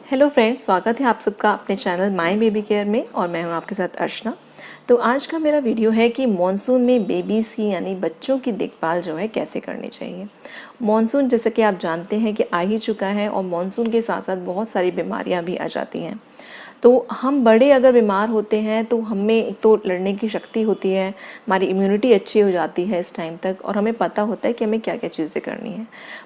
Hello friends, स्वागत है आप सबका अपने चैनल माय बेबी केयर में और मैं हूं आपके साथ अर्चना। तो आज का मेरा वीडियो है कि मॉनसून में बेबीज़ की यानी बच्चों की देखभाल जो है कैसे करनी चाहिए। मॉनसून जैसे कि आप जानते हैं कि आ ही चुका है और मॉनसून के साथ साथ बहुत सारी बीमारियां भी आ जाती हैं। तो हम बड़े अगर बीमार होते हैं तो हमें एक तो लड़ने की शक्ति होती है, हमारी इम्यूनिटी अच्छी हो जाती है इस टाइम तक और हमें पता होता है कि हमें क्या क्या चीज़ें करनी है।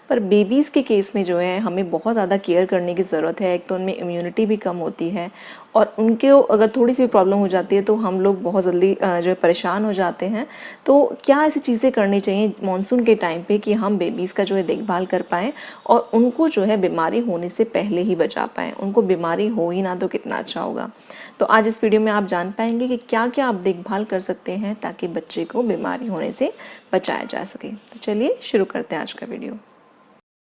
पर बेबीज़ के केस में जो है हमें बहुत ज़्यादा केयर करने की ज़रूरत है। एक तो उनमें इम्यूनिटी भी कम होती है और उनके अगर थोड़ी सी प्रॉब्लम हो जाती है तो हम लोग बहुत जल्दी जो है परेशान हो जाते हैं। तो क्या ऐसी चीज़ें करनी चाहिए मॉनसून के टाइम पे कि हम बेबीज़ का जो है देखभाल कर पाएँ और उनको जो है बीमारी होने से पहले ही बचा पाएँ। उनको बीमारी हो ही ना तो कितना अच्छा होगा। तो आज इस वीडियो में आप जान पाएंगे कि क्या क्या आप देखभाल कर सकते हैं ताकि बच्चे को बीमारी होने से बचाया जा सके। तो चलिए शुरू करते हैं आज का वीडियो।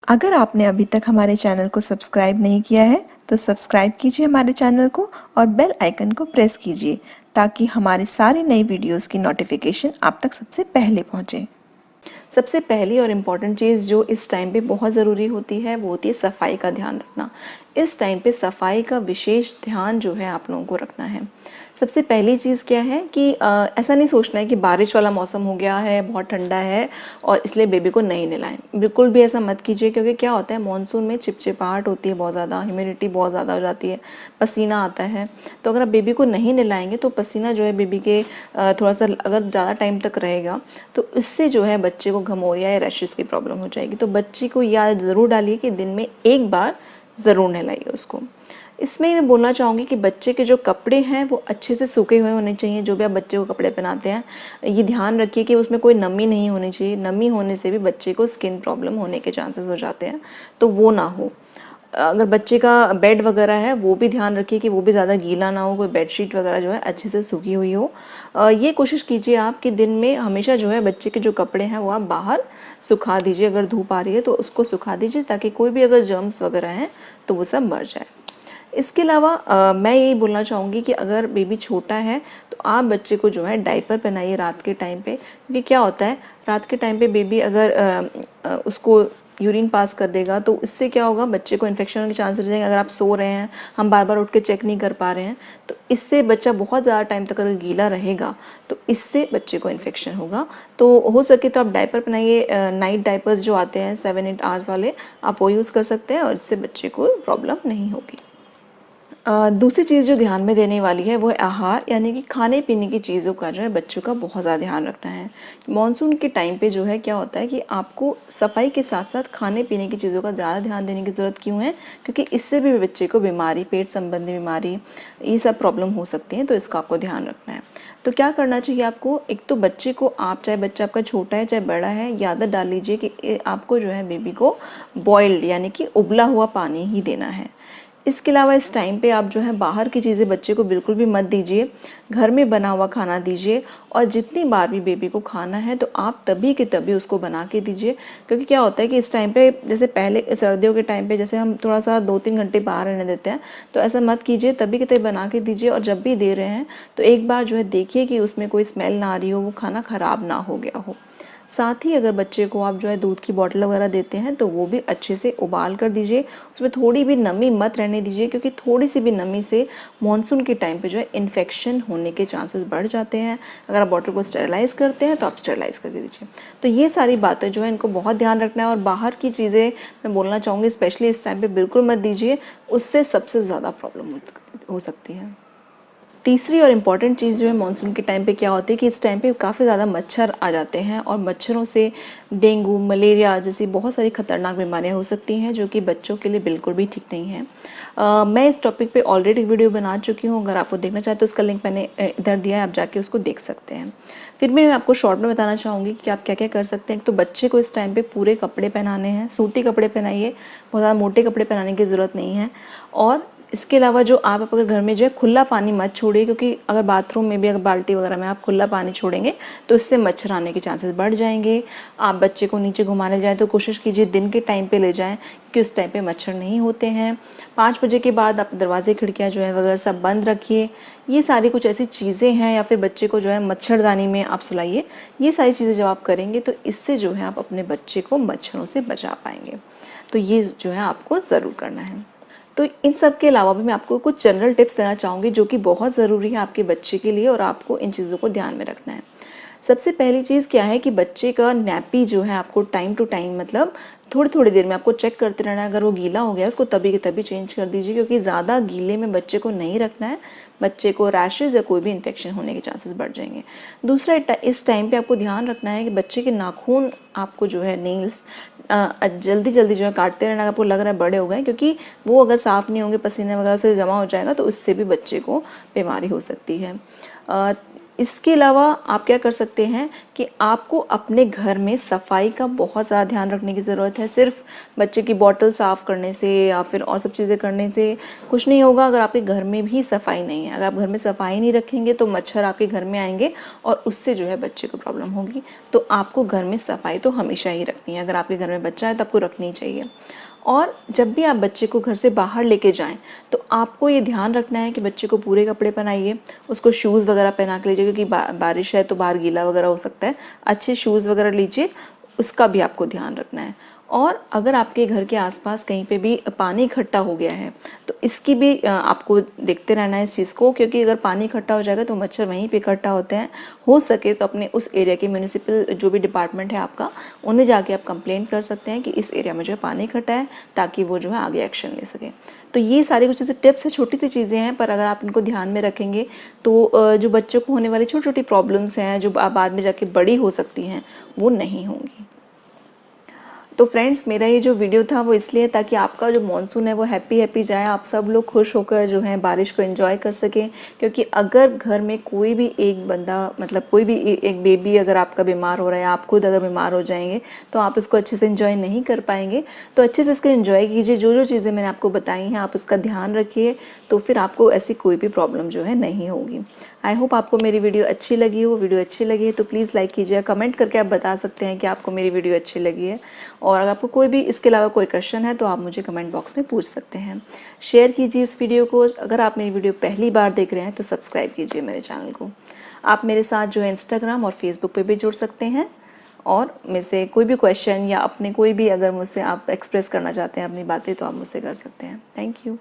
अगर आपने अभी तक हमारे चैनल को सब्सक्राइब नहीं किया है तो सब्सक्राइब कीजिए हमारे चैनल को और बेल आइकन को प्रेस कीजिए ताकि हमारे सारे नए वीडियोस की नोटिफिकेशन आप तक सबसे पहले पहुंचे। सबसे पहली और इम्पॉर्टेंट चीज़ जो इस टाइम पे बहुत ज़रूरी होती है वो होती है सफाई का ध्यान रखना। इस टाइम पे सफाई का विशेष ध्यान जो है आप लोगों को रखना है। सबसे पहली चीज़ क्या है कि ऐसा नहीं सोचना है कि बारिश वाला मौसम हो गया है, बहुत ठंडा है और इसलिए बेबी को नहीं नहलाएं। बिल्कुल भी ऐसा मत कीजिए, क्योंकि क्या होता है मानसून में चिपचिपाहट होती है बहुत ज़्यादा, ह्यूमिडिटी बहुत ज़्यादा हो जाती है, पसीना आता है। तो अगर आप बेबी को नहीं नहलाएंगे तो पसीना जो है बेबी के थोड़ा सा अगर ज़्यादा टाइम तक रहेगा तो इससे जो है बच्चे को घमौरिया या रैशेस की प्रॉब्लम हो जाएगी। तो बच्चे को याद ज़रूर डालिए कि दिन में एक बार ज़रूर नहलाइए उसको। इसमें मैं बोलना चाहूँगी कि बच्चे के जो कपड़े हैं वो अच्छे से सूखे हुए होने चाहिए। जो भी आप बच्चे को कपड़े पहनाते हैं ये ध्यान रखिए कि उसमें कोई नमी नहीं होनी चाहिए। नमी होने से भी बच्चे को स्किन प्रॉब्लम होने के चांसेस हो जाते हैं, तो वो ना हो। अगर बच्चे का बेड वगैरह है वो भी ध्यान रखिए कि वो भी ज़्यादा गीला ना हो, कोई बेडशीट वगैरह जो है अच्छे से सूखी हुई हो। ये कोशिश कीजिए आप कि दिन में हमेशा जो है बच्चे के जो कपड़े हैं वो आप बाहर सुखा दीजिए। अगर धूप आ रही है तो उसको सुखा दीजिए ताकि कोई भी अगर जर्म्स वगैरह हैं तो वो सब मर जाए। इसके अलावा मैं यही बोलना चाहूँगी कि अगर बेबी छोटा है तो आप बच्चे को जो है डायपर पहनाइए रात के टाइम पे। क्योंकि क्या होता है रात के टाइम पे बेबी अगर उसको यूरिन पास कर देगा तो इससे क्या होगा, बच्चे को इन्फेक्शन होने के चांसेस रहेंगे। अगर आप सो रहे हैं, हम बार बार उठ के चेक नहीं कर पा रहे हैं, तो इससे बच्चा बहुत ज़्यादा टाइम तक अगर गीला रहेगा तो इससे बच्चे को इन्फेक्शन होगा। तो हो सके तो आप डायपर पहनाइए। नाइट डायपर्स जो आते हैं 7-8 आवर्स वाले, आप वो यूज़ कर सकते हैं और इससे बच्चे को प्रॉब्लम नहीं होगी। दूसरी चीज़ जो ध्यान में देने वाली है वो है आहार, यानी कि खाने पीने की चीज़ों का जो है बच्चों का बहुत ज़्यादा ध्यान रखना है। मॉनसून के टाइम पे जो है क्या होता है कि आपको सफाई के साथ साथ खाने पीने की चीज़ों का ज़्यादा ध्यान देने की ज़रूरत क्यों है, क्योंकि इससे भी बच्चे को बीमारी, पेट संबंधी बीमारी, ये सब प्रॉब्लम हो सकती हैं। तो इसका आपको ध्यान रखना है। तो क्या करना चाहिए आपको, एक तो बच्चे को आप, चाहे बच्चा आपका छोटा है चाहे बड़ा है, ये आदत डाल लीजिए कि आपको जो है बेबी को बॉइल्ड यानी कि उबला हुआ पानी ही देना है। इसके अलावा इस टाइम पे आप जो है बाहर की चीज़ें बच्चे को बिल्कुल भी मत दीजिए, घर में बना हुआ खाना दीजिए। और जितनी बार भी बेबी को खाना है तो आप तभी के तभी उसको बना के दीजिए। क्योंकि क्या होता है कि इस टाइम पे, जैसे पहले सर्दियों के टाइम पे जैसे हम थोड़ा सा 2-3 घंटे बाहर रहने देते हैं, तो ऐसा मत कीजिए, तभी के तभी बना के दीजिए। और जब भी दे रहे हैं तो एक बार जो है देखिए कि उसमें कोई स्मेल ना आ रही हो, वो खाना ख़राब ना हो गया हो। साथ ही अगर बच्चे को आप जो है दूध की बॉटल वगैरह देते हैं तो वो भी अच्छे से उबाल कर दीजिए। उसमें थोड़ी भी नमी मत रहने दीजिए, क्योंकि थोड़ी सी भी नमी से मॉनसून के टाइम पे जो है इन्फेक्शन होने के चांसेस बढ़ जाते हैं। अगर आप बॉटल को स्टेरलाइज करते हैं तो आप स्टेरलाइज कर दीजिए। तो ये सारी बातें जो है इनको बहुत ध्यान रखना है। और बाहर की चीज़ें मैं बोलना चाहूँगी स्पेशली इस टाइम पर बिल्कुल मत दीजिए, उससे सबसे ज़्यादा प्रॉब्लम हो सकती है। तीसरी और इम्पॉर्टेंट चीज़ जो है मानसून के टाइम पे क्या होती है कि इस टाइम पे काफ़ी ज़्यादा मच्छर आ जाते हैं और मच्छरों से डेंगू, मलेरिया जैसी बहुत सारी खतरनाक बीमारियां हो सकती हैं, जो कि बच्चों के लिए बिल्कुल भी ठीक नहीं है। मैं इस टॉपिक पे ऑलरेडी वीडियो बना चुकी हूँ। अगर आपको देखना चाहते तो उसका लिंक मैंने इधर दिया है, आप जाके उसको देख सकते हैं। फिर भी मैं आपको शॉर्ट में बताना चाहूँगी कि आप क्या क्या कर सकते हैं। तो बच्चे को इस टाइम पे पूरे कपड़े पहनाने हैं, सूती कपड़े पहनाइए, बहुत ज़्यादा मोटे कपड़े पहनाने की ज़रूरत नहीं है। और इसके अलावा जो आप अगर घर में जो है खुला पानी मत छोड़िए, क्योंकि अगर बाथरूम में भी अगर बाल्टी वगैरह में आप खुला पानी छोड़ेंगे तो इससे मच्छर आने के चांसेस बढ़ जाएंगे। आप बच्चे को नीचे घुमाने जाएं तो कोशिश कीजिए दिन के टाइम पे ले जाएं, क्योंकि उस टाइम पे मच्छर नहीं होते हैं। 5 बजे के बाद आप दरवाजे खिड़कियाँ जो है वगैरह सब बंद रखिए। ये सारी कुछ ऐसी चीज़ें हैं। या फिर बच्चे को जो है मच्छरदानी में आप सुलाइए। ये सारी चीज़ें जब आप करेंगे तो इससे जो है आप अपने बच्चे को मच्छरों से बचा पाएंगे। तो ये जो है आपको ज़रूर करना है। तो इन सब के अलावा भी मैं आपको कुछ जनरल टिप्स देना चाहूँगी जो कि बहुत ज़रूरी है आपके बच्चे के लिए, और आपको इन चीज़ों को ध्यान में रखना है। सबसे पहली चीज़ क्या है कि बच्चे का नैपी जो है आपको टाइम टू टाइम, मतलब थोड़ी थोड़ी देर में आपको चेक करते रहना है। अगर वो गीला हो गया उसको तभी के तभी चेंज कर दीजिए, क्योंकि ज़्यादा गीले में बच्चे को नहीं रखना है, बच्चे को रैशेज़ या कोई भी इन्फेक्शन होने के चांसेस बढ़ जाएंगे। दूसरा, इस टाइम पे आपको ध्यान रखना है कि बच्चे के नाखून आपको जो है नेल्स जल्दी जल्दी जो है काटते रहना। आपको लग रहा है बड़े हो गए, क्योंकि वो अगर साफ़ नहीं होंगे, पसीने वगैरह से जमा हो जाएगा, तो उससे भी बच्चे को बीमारी हो सकती है। इसके अलावा आप क्या कर सकते हैं कि आपको अपने घर में सफाई का बहुत ज़्यादा ध्यान रखने की ज़रूरत है। सिर्फ बच्चे की बॉटल साफ़ करने से या फिर और सब चीज़ें करने से कुछ नहीं होगा अगर आपके घर में भी सफाई नहीं है। अगर आप घर में सफाई नहीं रखेंगे तो मच्छर आपके घर में आएंगे और उससे जो है बच्चे को प्रॉब्लम होगी। तो आपको घर में सफाई तो हमेशा ही रखनी है। अगर आपके घर में बच्चा है तो आपको रखनी चाहिए। और जब भी आप बच्चे को घर से बाहर लेके जाएं तो आपको ये ध्यान रखना है कि बच्चे को पूरे कपड़े पहनाइए, उसको शूज़ वगैरह पहना के लीजिए, क्योंकि बारिश है तो बाहर गीला वगैरह हो सकता है। अच्छे शूज़ वगैरह लीजिए, उसका भी आपको ध्यान रखना है। और अगर आपके घर के आसपास कहीं पे भी पानी इकट्ठा हो गया है तो इसकी भी आपको देखते रहना है इस चीज़ को, क्योंकि अगर पानी इकट्ठा हो जाएगा तो मच्छर वहीं पे इकट्ठा होते हैं। हो सके तो अपने उस एरिया के म्यूनिसिपल जो भी डिपार्टमेंट है आपका, उन्हें जाके आप कंप्लेंट कर सकते हैं कि इस एरिया में जो है पानी इकट्ठा है, ताकि वो जो है आगे एक्शन ले सके। तो ये सारी कुछ चीज़ें टिप्स है, छोटी सी चीज़ें हैं, पर अगर आप इनको ध्यान में रखेंगे तो जो बच्चों को होने वाली छोटी छोटी प्रॉब्लम्स हैं जो बाद में जाके बड़ी हो सकती हैं वो नहीं होंगी। तो फ्रेंड्स, मेरा ये जो वीडियो था वो इसलिए ताकि आपका जो मॉनसून है वो हैप्पी जाए, आप सब लोग खुश होकर जो है बारिश को एंजॉय कर सकें। क्योंकि अगर घर में कोई भी एक बंदा, मतलब कोई भी एक बेबी अगर आपका बीमार हो रहा है, आप खुद अगर बीमार हो जाएंगे तो आप इसको अच्छे से एंजॉय नहीं कर पाएंगे। तो अच्छे से इसको एंजॉय कीजिए। जो जो चीज़ें मैंने आपको बताई हैं आप उसका ध्यान रखिए, तो फिर आपको ऐसी कोई भी प्रॉब्लम जो है नहीं होगी। आई होप आपको मेरी वीडियो अच्छी लगी हो। वीडियो अच्छी लगी है तो प्लीज़ लाइक कीजिए, कमेंट करके आप बता सकते हैं कि आपको मेरी वीडियो अच्छी लगी है। और अगर आपको कोई भी इसके अलावा कोई क्वेश्चन है तो आप मुझे कमेंट बॉक्स में पूछ सकते हैं। शेयर कीजिए इस वीडियो को। अगर आप मेरी वीडियो पहली बार देख रहे हैं तो सब्सक्राइब कीजिए मेरे चैनल को। आप मेरे साथ जो है इंस्टाग्राम और फेसबुक पे भी जुड़ सकते हैं, और मेरे से कोई भी क्वेश्चन या अपने कोई भी अगर मुझसे आप एक्सप्रेस करना चाहते हैं अपनी बातें तो आप मुझसे कर सकते हैं। Thank you.